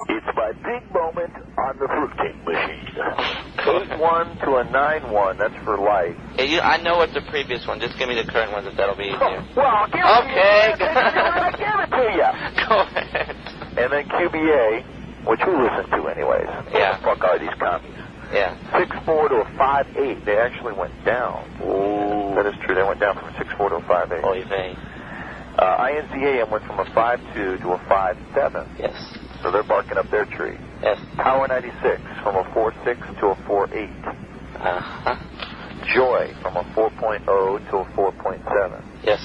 It's my big moment on the fruitcake machine. 8-1 to a 9-1. That's for life. Yeah, I know what the previous one. Just give me the current one. That'll be easier. Well, give okay. it to you. I give it to you. Go ahead. And then QBA, which we listen to anyways. Yeah. What the fuck are these commies? Yeah. 6-4 to a 5-8. They actually went down. Ooh. That is true. They went down from a 6-4 to a 5-8. Oy vey. INCAM went from a 5-2 to a 5-7. Yes. So they're barking up their tree. Yes. Power 96 from a 4.6 to a 4.8. Uh-huh. Joy from a 4.0 to a 4.7. Yes.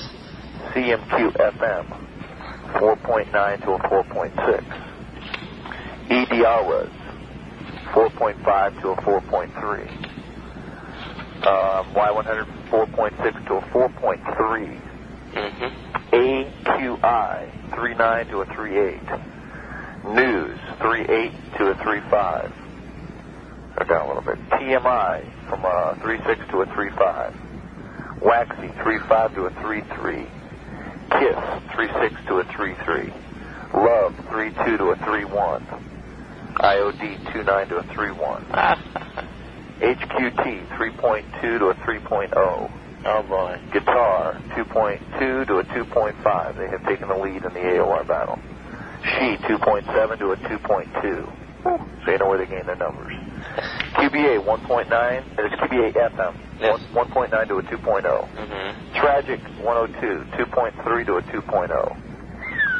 CMQ FM 4.9 to a 4.6. EDRAs 4.5 to a 4.3. Y100 4.6 to a 4.3. Mm-hmm. AQI 3.9 to a 3.8. News 3.8 to a 3.5. Or down a little bit. TMI from a 3.6 to a 3.5. Waxy 3.5 to a 3.3. Kiss 3.6 to a 3.3. Love 3.2 to a 3.1. IOD 2.9 to a 3.1. HQT 3.2 to a 3.0. Oh boy. Guitar 2.2 to a 2.5. They have taken the lead in the AOR battle. She 2.7 to a 2.2. So you know where they gain their numbers. QBA 1.9. It's QBA FM. Yes. 1.9 to a 2.0. Mm-hmm. Tragic 102. 2.3 to a 2.0.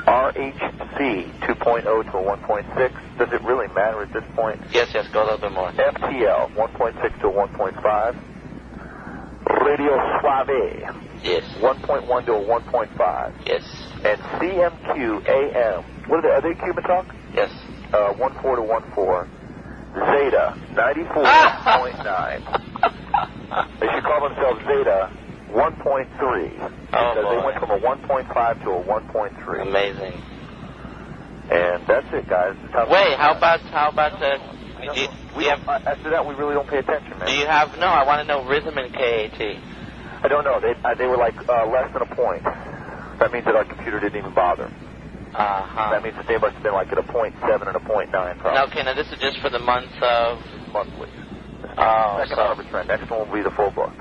RHC 2.0 to a 1.6. Does it really matter at this point? Yes, go a little bit more. FTL 1.6 to a 1.5. Radio Suave. Yes. 1.1 to a 1.5. Yes. And CMQ AM. Are they Cuban talk? Yes. 1.4 to 1.4. Zeta 94.9. They should call themselves Zeta 1.3 because they went from a 1.5 to a 1.3. Amazing. And that's it, guys. Wait, how about the? After that, we really don't pay attention, man. Do you have? No, I want to know rhythm and KAT. I don't know. They were like less than a point. That means that our computer didn't even bother. Uh-huh. That means that they must have been like at a 0.7 and a 0.9 probably. Okay, now this is just for the month of... Monthly. Oh, Second harvest trend. Next one will be the full book.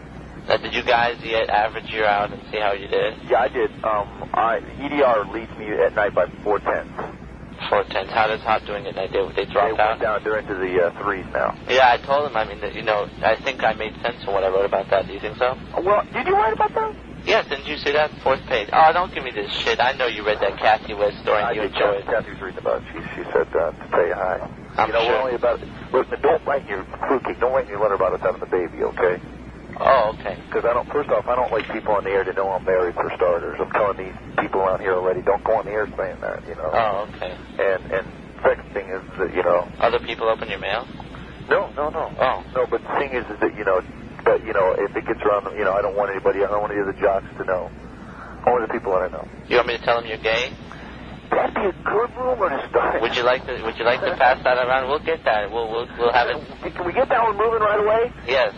Did you guys average you out and see how you did? Yeah, I did. EDR leads me at night by 4/10. 4/10. How does Hot doing at night? They dropped out? Down. They're into the threes now. Yeah, I told them. I mean, I think I made sense of what I wrote about that. Do you think so? Well, did you write about that? Yeah, didn't you see that? 4th page. Oh, don't give me this shit. I know you read that Kathy West story and you enjoyed it. Kathy's reading about it. She said to tell you hi. I'm sure. We're only about... Listen, don't write your fruitcake. Don't write your letter about us having a baby, okay? Oh, okay. Because first off, I don't like people on the air to know I'm married for starters. I'm telling these people around here already, don't go on the air saying that, Oh, okay. And second thing is that, Other people open your mail? No. Oh. No, but the thing is that, that, if it gets around, I don't want any of the jocks to know. Only the people that I know. You want me to tell them you're gay? That'd be a good rumor to start. Would you like to pass that around? We'll get that. We'll have it. Can we get that one moving right away? Yes.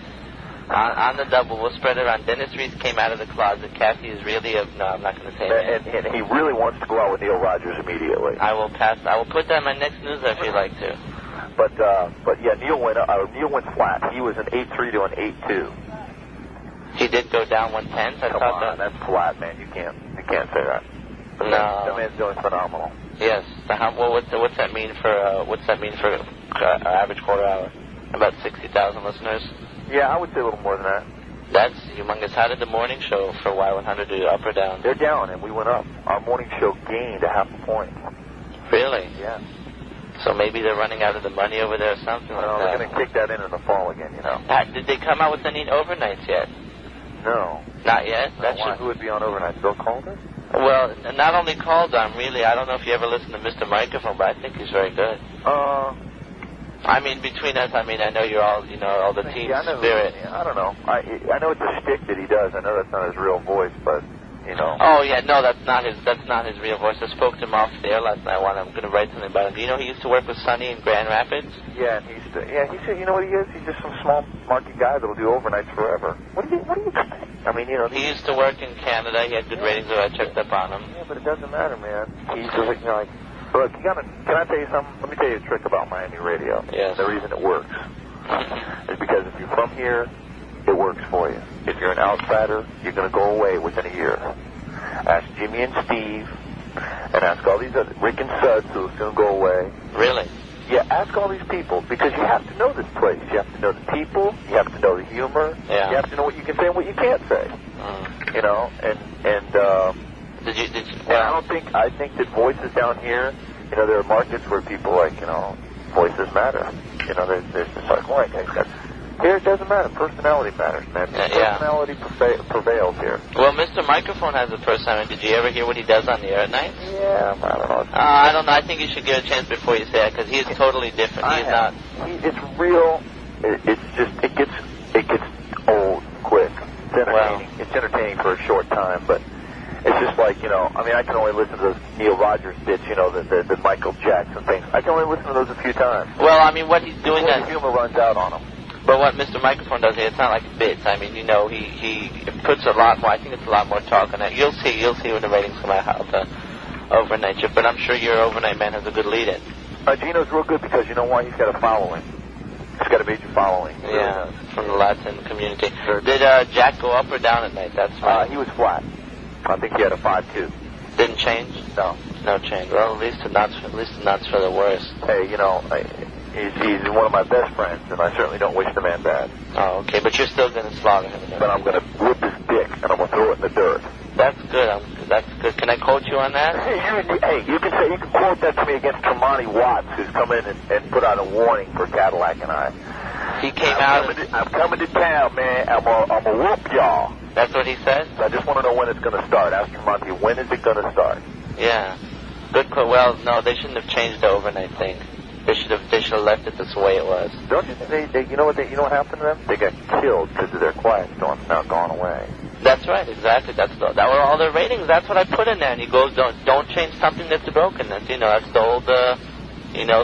On the double, we'll spread it around. Dennis Reese came out of the closet. Kathy is really no, I'm not going to say that. And he really wants to go out with Neil Rogers immediately. I will put that in my next newsletter if you'd like to. But yeah, Neil went flat. He was an 8.3 to an 8.2. He did go down 1/10. Come on, that's flat, man. You can't say that. No. That man's doing phenomenal. Yes. What's that mean for average quarter hour? About 60,000 listeners. Yeah, I would say a little more than that. That's humongous. How did the morning show for Y100 do? Up or down? They're down, and we went up. Our morning show gained a half a point. Really? Yeah. So maybe they're running out of the money over there or something like that. They're going to kick that in the fall again, Did they come out with any overnights yet? No. Not yet? Who would be on overnight? Bill Calder? Well, not only Calder, really, I don't know if you ever listened to Mr. Microphone, but I think he's very good. I mean, between us, I know you're all, all the team spirit. I don't know. I know it's a shtick that he does. I know that's not his real voice, but, Oh, yeah, no, that's not his real voice. I spoke to him off the air last night. I'm going to write something about him. Do you know he used to work with Sonny in Grand Rapids? Yeah, and he said, you know what he is? He's just some small market guy that'll do overnights forever. What do you expect? I mean, He used to work in Canada. He had good ratings, so I checked up on him. Yeah, but it doesn't matter, man. He's just like, Look, can I tell you something? Let me tell you a trick about Miami radio. Yes. The reason it works is because if you're from here, it works for you. If you're an outsider, you're going to go away within a year. Ask Jimmy and Steve, and ask all these other, Rick and Suds, who will soon go away. Really? Yeah, ask all these people, because you have to know this place. You have to know the people, you have to know the humor, yeah. You have to know what you can say and what you can't say. You know, and I think that voices down here, you know, there are markets where people like, you know, voices matter. You know, there's just like, well, I think that's, here it doesn't matter. Personality matters, man. Personality prevails here. Well, Mr. Microphone has a personality. Did you ever hear what he does on the air at night? Yeah, I don't know. I don't know. I think you should give a chance before you say it, because he's totally different. It's real. It's just, it gets old quick. It's entertaining. Wow. It's entertaining for a short time, but it's just like, you know, I mean, I can only listen to those Neil Rogers bits, you know, the Michael Jackson things. I can only listen to those a few times. Well, I mean, what he's doing... The humor runs out on him. But what Mr. Microphone does here, it's not like bits. I mean, you know, he puts a lot more. I think it's a lot more talk on it. You'll see when the ratings come out how the overnight shift. But I'm sure your overnight man has a good lead-in. Gino's real good because you know why? He's got a following. He's got a major following. Yeah, from the Latin community. Did Jack go up or down at night? That's right. He was flat. I think he had a 5.2. Didn't change? No. No change. Well, at least it's not for the worst. Hey, you know, he's one of my best friends, and I certainly don't wish the man bad. Oh, okay. But you're still going to slaughter him. But I'm going to whip his dick, and I'm going to throw it in the dirt. That's good. That's good. Can I quote you on that? Hey, you can quote that to me against Tremonti Watts, who's come in and put out a warning for Cadillac and I. He came out. I'm coming to town, man. I'm gonna whoop y'all. That's what he said? I just want to know when it's going to start. Ask Tremonti, when is it going to start? Yeah. Good. Well, no, they shouldn't have changed the overnight thing. They should have left it this way it was. Don't you think you know what happened to them? They got killed because of their quiet storm's now gone away. That's right, exactly. That were all their ratings. That's what I put in there. And he goes, don't change something that's broken. That's that's the old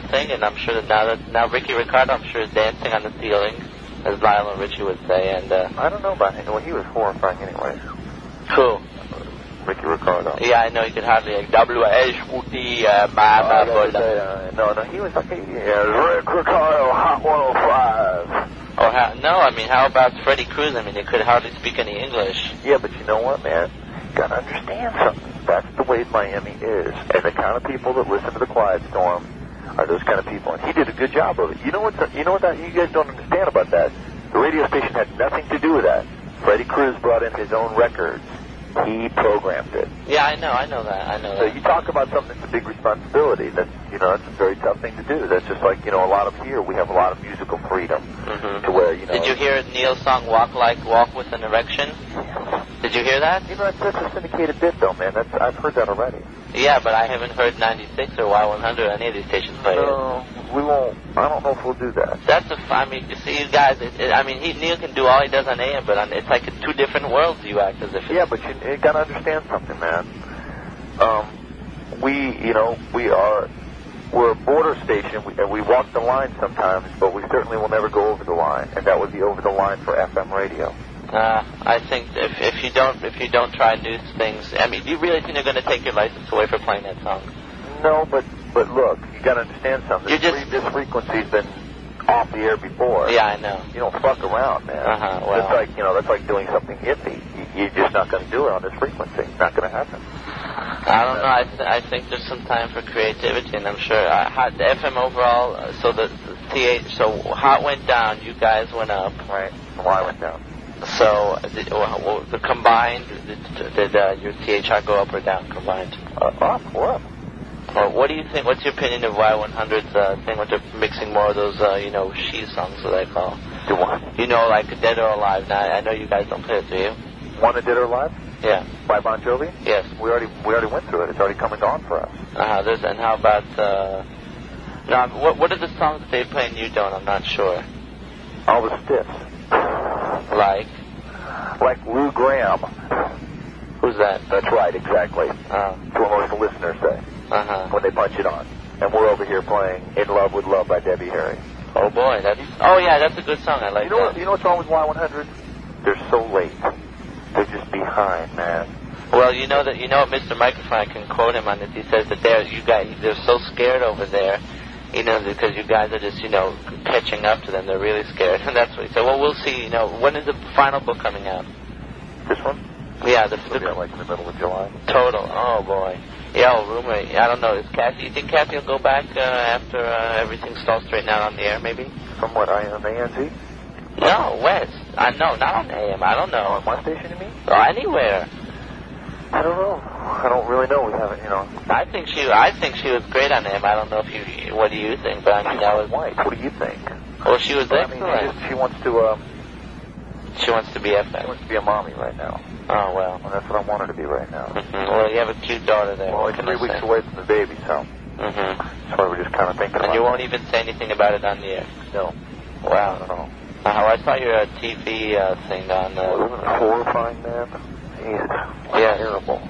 thing. And I'm sure that now Ricky Ricardo, I'm sure, is dancing on the ceiling, as Lionel Richie would say. And I don't know about him. Well, he was horrifying anyways. Cool. Ricky Ricardo. Yeah, I know. You could hardly No, he was like Rick Ricardo, Hot 105. No, I mean, how about Freddie Cruz? I mean, they could hardly speak any English. Yeah, but you know what, man? You gotta understand something. That's the way Miami is. And the kind of people that listen to the Quiet Storm are those kind of people. And he did a good job of it. You know what you guys don't understand about that? The radio station had nothing to do with that. Freddie Cruz brought in his own records. He programmed it. Yeah, I know that. So you talk about something that's a big responsibility. That's a very tough thing to do. That's just like, a lot of here, we have a lot of musical freedom to where, Did you hear Neil's song Walk with an Erection? Did you hear that? It's such a syndicated bit, though, man. I've heard that already. Yeah, but I haven't heard 96 or Y100 or any of these stations play it. No, we won't. I don't know if we'll do that. You see, you guys, Neil can do all he does on AM, but it's like in two different worlds you act as if. Yeah, but you gotta understand something, man. We're a border station, and we walk the line sometimes, but we certainly will never go over the line, and that would be over the line for FM radio. I think if you don't try new things, I mean, do you really think they're going to take your license away for playing that song? No, but look, you got to understand something. This frequency's been off the air before. Yeah, I know. You don't fuck around, man. Well, that's like doing something hippie. You're just not going to do it on this frequency. It's not going to happen. I don't know. I think there's some time for creativity, and I'm sure the FM overall. So so Hot went down. You guys went up. Right. Y went down. So the combined, did your THR go up or down combined? Up. Or Well, what do you think? What's your opinion of Y100's thing when they're mixing more of those, she songs, what I call? Do what? Like Dead or Alive. Now, I know you guys don't play it, do you? Want a Dead or Alive? Yeah. By Bon Jovi? Yes. We already went through it. It's already come and gone for us. And how about, what are the songs that they play and you don't? I'm not sure. All the stiffs. Like Lou Graham. Who's that? That's right, exactly. That's what most of the listeners say. When they punch it on. And we're over here playing In Love with Love by Debbie Harry. Oh boy, that's a good song. I like that. You know what's wrong with Y100? They're so late. They're just behind, man. Well, you know what Mr. Microphone, I can quote him on this. He says that they're so scared over there, because you guys are just, catching up to them. They're really scared. And that's what he said. Well, we'll see, when is the final book coming out? This one? Yeah, It'll be out, like in the middle of July. Total. Oh, boy. Yeah, rumor. I don't know. You think Kathy will go back after everything's all straightened out on the air, maybe? From what, on the ANZ? No, West. No, not on AM. I don't know. On my station, you mean? Or anywhere. I don't know. I don't really know. We haven't, I think she was great on AM. I don't know what do you think? But I mean, that was white. What do you think? Well, she was excellent. I mean, she wants to. She wants to be FM. She wants to be a mommy right now. Oh well. Well, that's what I want her to be right now. Well, you have a cute daughter there. Well, it's 3 weeks away from the baby, so. That's why we're just kind of thinking. And you won't even say anything about it on the air. No. Wow. I don't know. I saw your TV thing on. Wasn't it horrifying, man? Yeah. Terrible.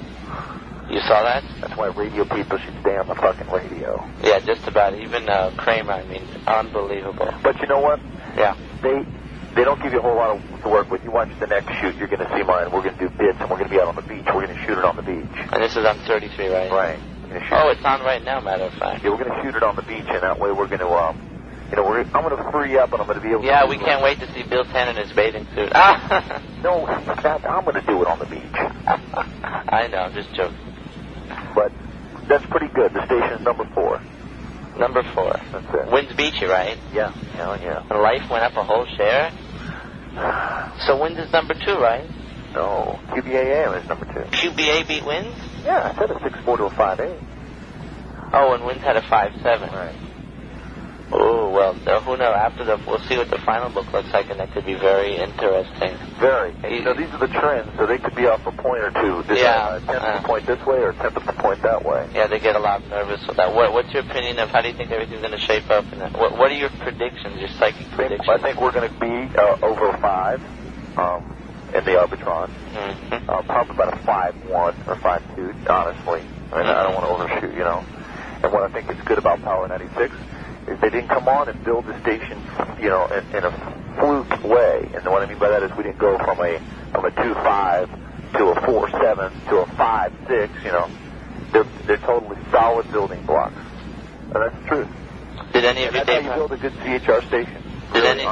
You saw that? That's why radio people should stay on the fucking radio. Yeah, just about. Even Kramer, I mean, unbelievable. But you know what? Yeah. They don't give you a whole lot to work with. You watch the next shoot, you're going to see mine. We're going to do bits, and we're going to be out on the beach. We're going to shoot it on the beach. And this is on 33, right? Right. Oh, it's on right now, matter of fact. Yeah, we're going to shoot it on the beach, and that way we're going to, I'm going to free up, and I'm going to be able to... Yeah, we can't wait to see Bill Tanner in his bathing suit. No, I'm going to do it on the beach. I know, I'm just joking. But that's pretty good. The station's number 4. Number 4. That's it. Wind's Beachy, right? Yeah. Hell yeah. And Life went up a whole share? So Wind is number 2, right? No. QBAM is number 2. QBA beat Winds? Yeah, I said a 6.4 to a 5.8. Oh, and Winds had a 5.7. Right. Oh, well, who knows? We'll see what the final book looks like, and that could be very interesting. Very. And, these are the trends, so they could be off a point or two. Yeah. A tenth of a point this way or a tenth of a point that way. Yeah, they get a lot nervous with that. What's your opinion of how do you think everything's going to shape up? And what are your predictions, your psychic predictions? I think we're going to be over 5 in the Arbitron. Probably about a 5.1 or 5.2, honestly. I mean, I don't want to overshoot, And what I think is good about Power 96 is they didn't come on and build the station, in a fluke way. And what I mean by that is we didn't go from a 2.5 to a 4.7 to a 5.6. They're totally solid building blocks, and that's the truth. Did any of you build a good CHR station? Did any?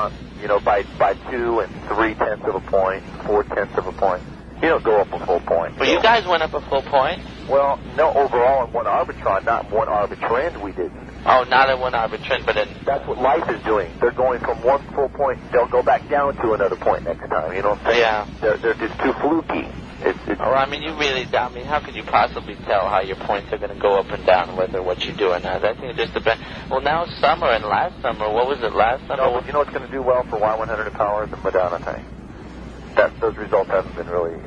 By 2 and 3/10 of a point, 4/10 of a point. You don't go up a full point. Well, you guys went up a full point. Well, no, overall in one Arbitron, not in one Arbitrend we didn't. Oh, not in one Arbitrend, but in... That's what Life is doing. They're going from one full point, they'll go back down to another point next time, you know what I'm saying? Yeah. They're just too fluky. Well, I mean, how could you possibly tell how your points are going to go up and down, whether what you do or not? I think it just depends. Well, now summer, and last summer, what was it last summer? No, you know what's going to do well for Y100 and Power? The Madonna thing. Those results haven't been really...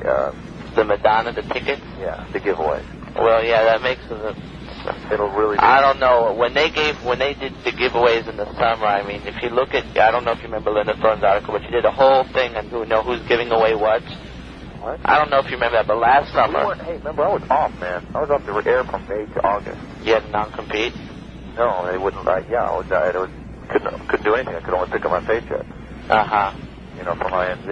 the Madonna, the tickets? Yeah, the giveaways. Well, yeah, that makes it... It'll really... I don't know. When they did the giveaways in the summer, I mean, if you look at... I don't know if you remember Linda Thorne's article, but she did a whole thing on who's giving away what. What? I don't know if you remember that, but last summer... Hey, remember, I was off, man. I was off the air from May to August. You had non-compete? No, they wouldn't... couldn't do anything. I could only pick up my paycheck. Uh-huh. From INZ.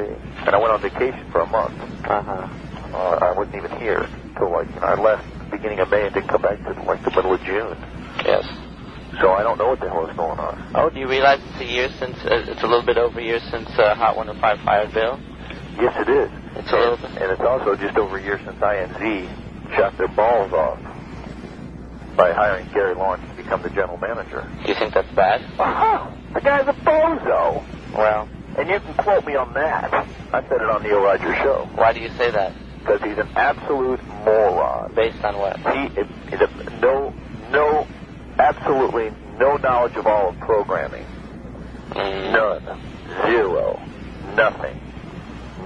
And I went on vacation for a month. Uh-huh. I wasn't even here until, I left beginning of May and didn't come back to, the middle of June. Yes. So I don't know what the hell is going on. Oh, do you realize it's a year since... it's a little bit over a year since Hot 105 fired Bill? Yes, it is. It's a little bit. And it's also just over a year since INZ shot their balls off by hiring Gary Lawrence to become the general manager. Do you think that's bad? The guy's a bozo. Well... And you can quote me on that. I said it on Neil Rogers' show. Why do you say that? Because he's an absolute moron. Based on what? He is absolutely no knowledge of all of programming. None. Zero. Nothing.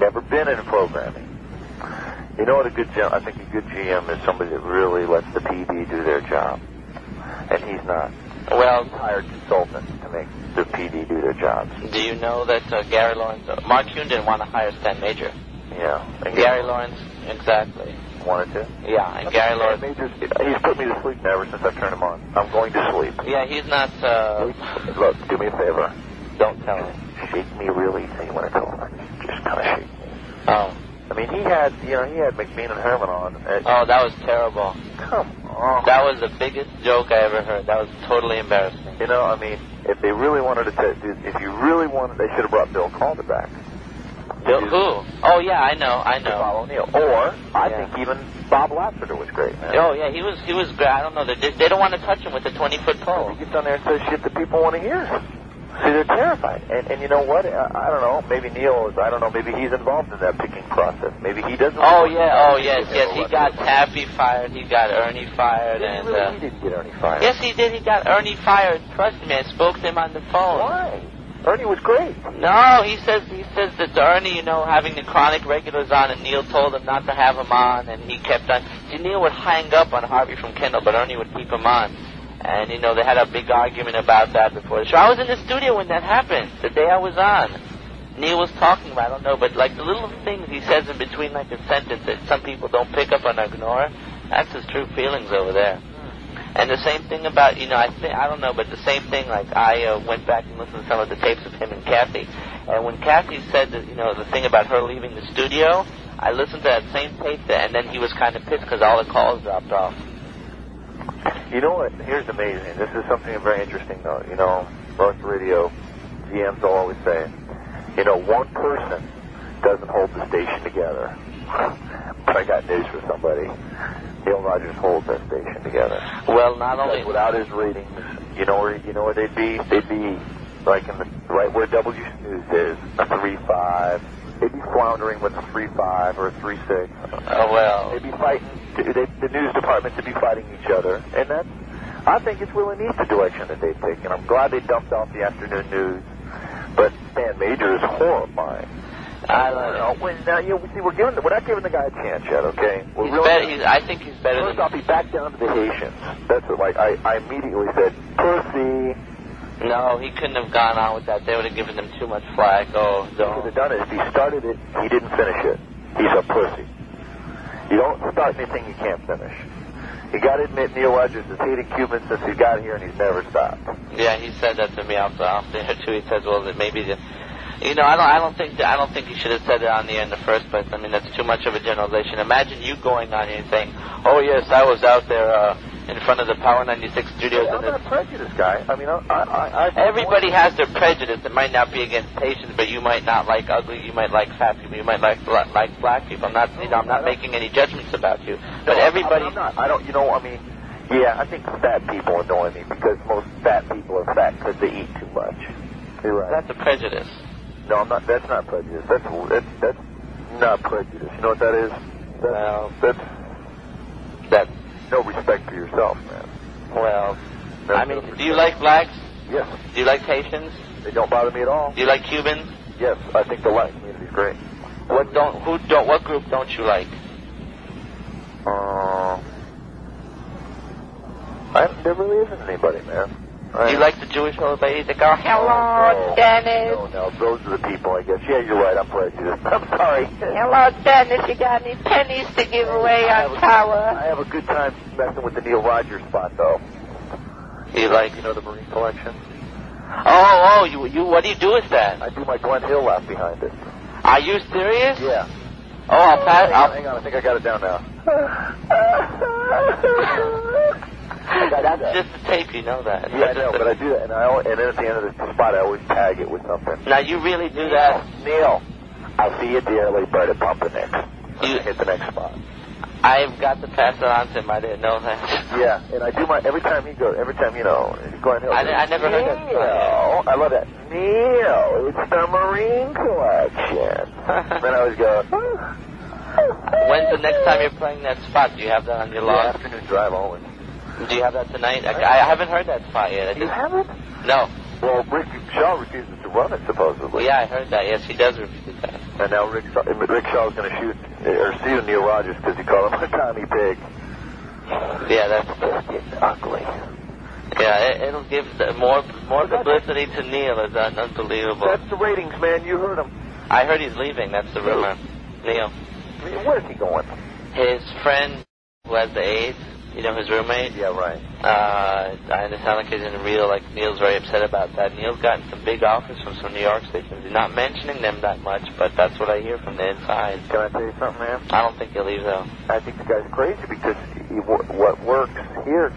Never been in programming. You know what I think a good GM is somebody that really lets the PD do their job. And he's not. Well, he's hired consultants to make the PD do their jobs. Do you know that Gary Lawrence... Mark Kuhn didn't want to hire Stan Major. Yeah. And Gary Lawrence, exactly. Wanted to? Yeah, and Gary Lawrence... He's put me to sleep now ever since I've turned him on. I'm going to sleep. Yeah, he's not... Look, do me a favor. Don't tell him. Shake me real easy when I tell him. Just kind of shake me. Oh. I mean, he had McBean and Herman on. Oh, that was terrible. Come on. That was the biggest joke I ever heard. That was totally embarrassing. You know, I mean, if they really wanted to, if you really wanted, they should have brought Bill Calder back. Bill who? Oh yeah, I know. Bob O'Neill. Or I think even Bob Lassiter was great, man. Oh yeah, he was great. I don't know. They don't want to touch him with a 20-foot pole. He gets on there and says shit that people want to hear. See, they're terrified. And you know what? I don't know. Maybe Neil is. I don't know. Maybe he's involved in that picking process. Maybe he doesn't. Yes. He got Taffy fired. He got Ernie fired. He didn't get Ernie fired. Yes, he did. He got Ernie fired. Trust me, I spoke to him on the phone. Why? Ernie was great. No, he says that Ernie, having the chronic regulars on, and Neil told him not to have him on, and he kept on. See, Neil would hang up on Harvey from Kendall, but Ernie would keep him on. And, they had a big argument about that before the show. I was in the studio when that happened, the day I was on. Neil was talking about, I don't know, but like the little things he says in between like a sentence that some people don't pick up and ignore, that's his true feelings over there. And the same thing about, I don't know, but the same thing, like I went back and listened to some of the tapes of him and Kathy. And when Kathy said that, the thing about her leaving the studio, I listened to that same tape there, and then he was kind of pissed because all the calls dropped off. You know what? Here's amazing. This is something very interesting, though. Most radio GMs will always say, one person doesn't hold the station together. But I got news for somebody. Neil Rogers holds that station together. Well, not only without his ratings, you know where they'd be? They'd be like right where W News is, a 3.5. They'd be floundering with a 3.5 or a 3.6. Oh well. They'd be fighting. The news departments would be fighting each other, and I think it's really neat the direction that they've taken. I'm glad they dumped off the afternoon news, but Stan Major is horrifying. I don't know. We're not giving the guy a chance yet. Okay. I think he's better. First off, he's back down to the Haitians. That's what. I immediately said, pussy. No, he couldn't have gone on with that. They would have given him too much flack. Oh, don't. He could have done it. If he started it, he didn't finish it. He's a pussy. You don't start anything you can't finish. You got to admit, Neil Rogers has hated Cubans since he got here, and he's never stopped. Yeah, he said that to me off there too. He says, "Well, that maybe the." I don't think he should have said it on the air in the first place. I mean, that's too much of a generalization. Imagine you going on here and saying, "Oh yes, I was out there in front of the Power 96 studios." I'm not a prejudice guy. I mean, everybody has their prejudice. It might not be against Haitians, but you might not like ugly. You might like fat people. You might like black people. I'm not making any judgments about you. But everybody. I'm not. I don't. Yeah, I think fat people annoy me because most fat people are fat because they eat too much. You're right. That's a prejudice. No, I'm not. That's not prejudice. That's not prejudice. You know what that is? That's no respect for yourself, man. Well, do you like blacks? Yes. Do you like Haitians? They don't bother me at all. Do you like Cubans? Yes, I think the Latin community is great. What group don't you like? There really isn't anybody, man. Do you like the Jewish old ladies that go, "Hello, Dennis"? No, those are the people, I guess. Yeah, you're right, I'm prejudiced. I'm sorry. "Hello, Dennis, you got any pennies to give away on Tower?" I have a good time messing with the Neil Rogers spot, though. You like, the Marine Collection? Oh, you, what do you do with that? I do my Glen Hill laugh behind it. Are you serious? Yeah. Oh, I'll pass. Hang on, I think I got it down now. That's just a tape, you know that. Yeah, I know, but I do that, and then at the end of the spot, I always tag it with something. Now, you really do that? Neil, I'll see you at the early bird at Pumpernicks. Hit the next spot. I've got to pass it on to him. I didn't know that. Yeah, and I do every time, he's going Hill. I never heard that. Neil, I love that. Neil, it's the Marine Collection. Then I always go, When's the next time you're playing that spot? Do you have that on your log? Afternoon drive always. Do you have that tonight? I haven't heard that spot yet. You haven't? No. Well, Rick Shaw refuses to run it, supposedly. Yeah, I heard that. Yes, he does refuse that. And now Rick Shaw's going to see Neil Rogers because he called him a Tommy Pig. Yeah, that's getting ugly. Yeah, it'll give more publicity to Neil. It's unbelievable. That's the ratings, man. You heard him. I heard he's leaving. That's the rumor. Neil. Where's he going? His friend who has the AIDS You know, his roommate? Yeah, right. I understand like he's in real, like, Neil's very upset about that. Neil's gotten some big offers from some New York stations. He's not mentioning them that much, but that's what I hear from the inside. Can I tell you something, man? I don't think he'll leave, though. I think the guy's crazy because what works here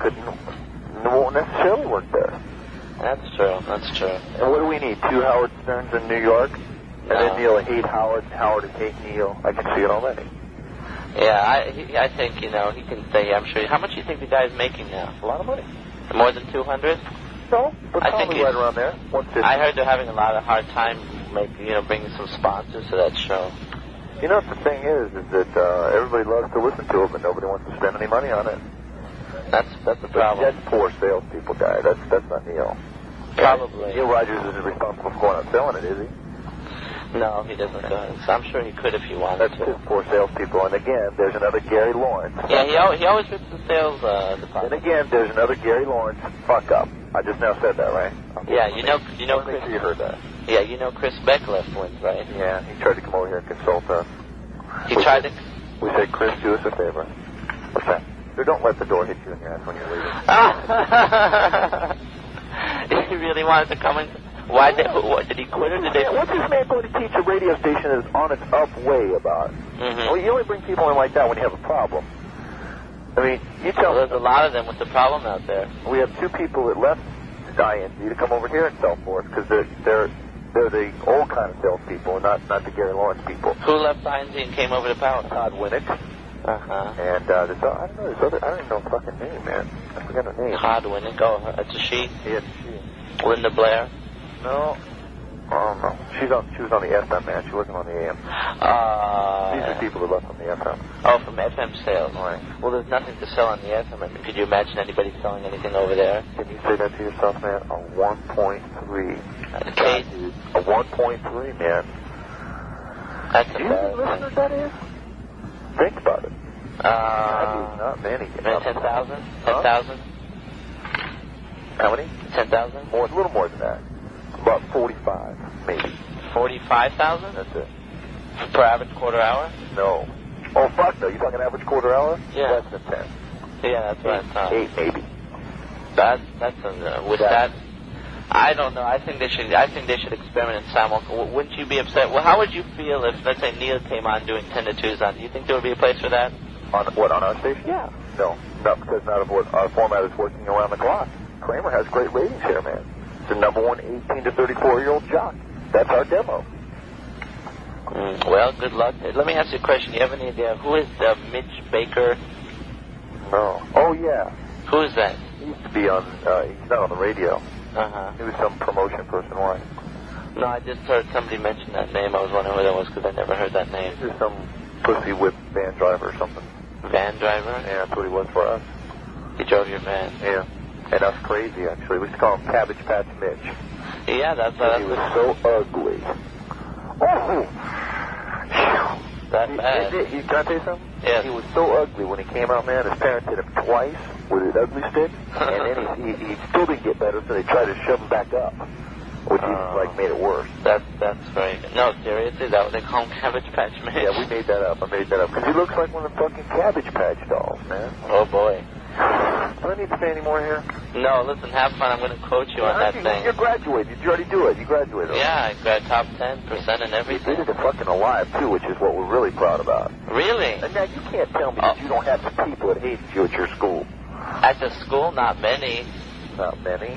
won't necessarily work there. That's true. That's true. And what do we need? 2 Howard Sterns in New York? And then Neil will hate Howard, and Howard will hate Neil. I can see it already. Yeah, I think, you know, he can stay, I'm sure. How much do you think the guy's making now? A lot of money. More than 200? No, but I think right around there. 150. I heard they're having a lot of hard time bringing some sponsors to that show. You know what the thing is that everybody loves to listen to it, but nobody wants to spend any money on it. That's the problem. That's poor salespeople, guy. That's not Neil. Probably. Neil Rogers isn't responsible for going out selling it, is he? No, he doesn't. I'm sure he could if he wanted That's to. just poor salespeople. And again, there's another Gary Lawrence. Yeah, he always fits the sales department. And again, there's another Gary Lawrence fuck up. I just now said that, right? Yeah, you know Chris. Make sure you heard that. Yeah, you know Chris Beck left wins, right? Yeah, he tried to come over here and consult us. He tried to. We said, Chris, do us a favor. What's that? So don't let the door hit you in your ass when you're leaving. He really wanted to come in. Why did he quit or did they? What's this man going to teach a radio station that is on its up way about? Mm-hmm. Well, you only bring people in like that when you have a problem. I mean, you tell there's a lot of them with the problem out there. We have 2 people that left INC to come over here and sell for us because they're the old kind of salespeople and not the Gary Lawrence people. Who left INC and came over to Power? Todd Winnick. Uh-huh. And I don't know this other. I don't even know her fucking name, man. I forgot her name. Todd Winnick. Oh, it's a she. Yeah, it's a she. Linda Blair. No. Oh, no. She was on the FM, man. She wasn't on the AM. These are people that left on the FM. Oh, from FM sales. Right. Well, there's nothing to sell on the FM. I mean, could you imagine anybody selling anything over there? Can you say that to yourself, man? A 1.3. Okay. A 1.3, man. That's do you know what listeners that is? Think about it. Not many. 10,000? 10,000? How many? 10,000? More, a little more than that. About 45, maybe. 45,000? That's it. Per average quarter hour? No. Oh, fuck no. You talking average quarter hour? Yeah. Less than 10. Yeah, that's what I thought. 8, maybe. That's with that. I don't know. I think they should experiment in simulcast. Wouldn't you be upset? Well, how would you feel if, let's say, Neil came on doing 10 to 2s on? Do you think there would be a place for that? On what, on our station? Yeah. No, because not of what our format is working around the clock. Kramer has great ratings here, man. It's the #1 18 to 34-year-old jock. That's our demo. Well, good luck. Let me ask you a question. Do you have any idea who is Mitch Baker? No. Oh, yeah. Who is that? He used to be on, he's not on the radio. Uh-huh. He was some promotion person, why? No, I just heard somebody mention that name. I was wondering who that was because I never heard that name. He's just some pussy whip van driver or something. Van driver? Yeah, that's what he was for us. He drove your van? Yeah. And us crazy, actually. We used to call him Cabbage Patch Mitch. Yeah, that's he was so ugly. Oh! That bad. Can I tell you something? Yes. He was so ugly when he came out, man. His parents hit him twice with his ugly stick, and then he still didn't get better, so they tried to shove him back up, which made it worse. That's very good. No, seriously, is that what they call him, Cabbage Patch Mitch? Yeah, we made that up. I made that up because he looks like one of the fucking Cabbage Patch dolls, man. Oh boy. Do I need to say any more here? No, listen, have fun. I'm going to quote you on that thing. You graduated. Did you already do it? You graduated. Yeah, I got top 10% and everything. You did it fucking alive, too, which is what we're really proud about. Really? And now you can't tell me that you don't have some people that hated you at your school. At the school, not many. Not many?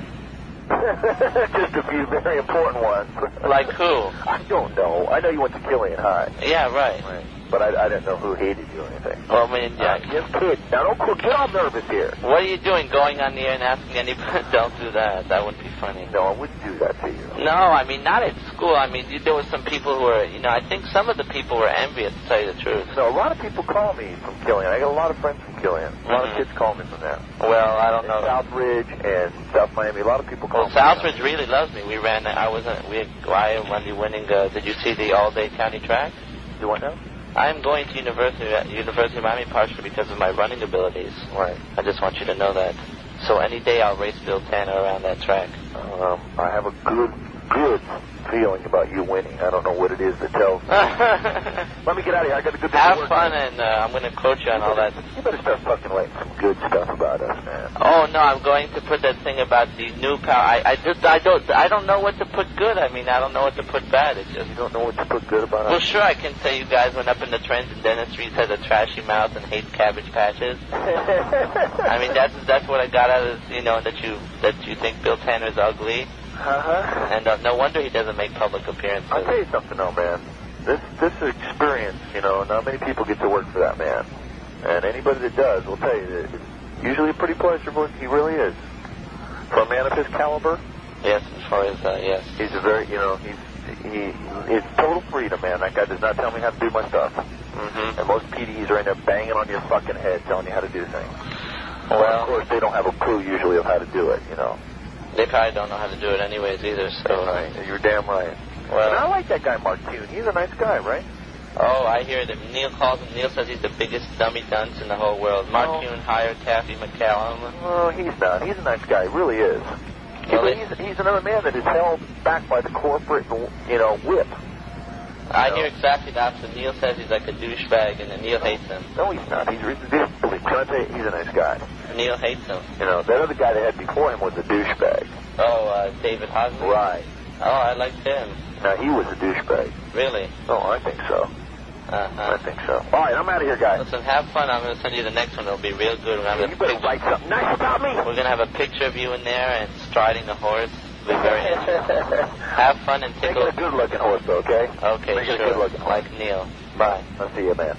Just a few very important ones. Like who? I don't know. I know you went to Killian High. Yeah, right. But I didn't know who hated you or anything. Well, I mean, yeah. Just kidding. Now, don't get all nervous here. What are you doing, going on the air and asking anybody? Don't do that. That wouldn't be funny. No, I wouldn't do that to you. No, I mean, not at school. I mean, there were some people who were, I think some of the people were envious, to tell you the truth. No, a lot of people call me from Killian. I got a lot of friends from Killian. A lot of kids call me from there. Well, I don't know. Southridge and South Miami. A lot of people call me. Southridge really loves me. I won the winning, did you see the all-day county track? Do I know? I'm going to University of Miami partially because of my running abilities. Right. I just want you to know that. So any day I'll race Bill Tanner around that track. I have a good feeling about you winning. I don't know what it is that tells me. Let me get out of here. I got a good day. Have fun, and I'm going to quote you on all that. You better start fucking writing some good stuff about us, man. Oh no, I'm going to put that thing about the new power. I don't know what to put good. I mean, I don't know what to put bad. It's just you don't know what to put good about us. Well, sure, I can say you guys went up in the trends, and Dennis Reese has a trashy mouth and hates Cabbage Patches. I mean, that's what I got out of that you think Bill Tanner's ugly. And no wonder he doesn't make public appearances. I'll tell you something, though, man. This experience, not many people get to work for that man. And anybody that does will tell you that it's usually a pretty pleasurable. He really is. For a man of his caliber. Yes, as far as, yes. He's a very, it's total freedom, man. That guy does not tell me how to do my stuff. Mm-hmm. And most PDs are in there banging on your fucking head telling you how to do things. Well, of course, they don't have a clue usually of how to do it, They probably don't know how to do it anyways either, so... Right. You're damn right. Well, and I like that guy, Mark Kuhn. He's a nice guy, right? Oh, I hear that Neil says he's the biggest dummy dunce in the whole world. Mark Kuhn hired Taffy McCallum. Well, he's not. He's a nice guy. He really is. Well, he's another man that is held back by the corporate, whip. I hear exactly the opposite. Neil says he's like a douchebag, and then Neil hates him. No, he's not. Can I tell you, he's a nice guy. Neil hates him. That other guy they had before him was a douchebag. Oh, David Hosley? Right. Oh, I liked him. Now, he was a douchebag. Really? Oh, I think so. Uh-huh. I think so. All right, I'm out of here, guys. Listen, have fun. I'm going to send you the next one. It'll be real good. You better write something nice about me. We're going to have a picture of you in there and striding the horse. It'll be very interesting. Have fun and tickle. Make it a good-looking horse, okay? Okay, Make sure. It a good-looking horse. Like Neil. Bye. I'll see you, man.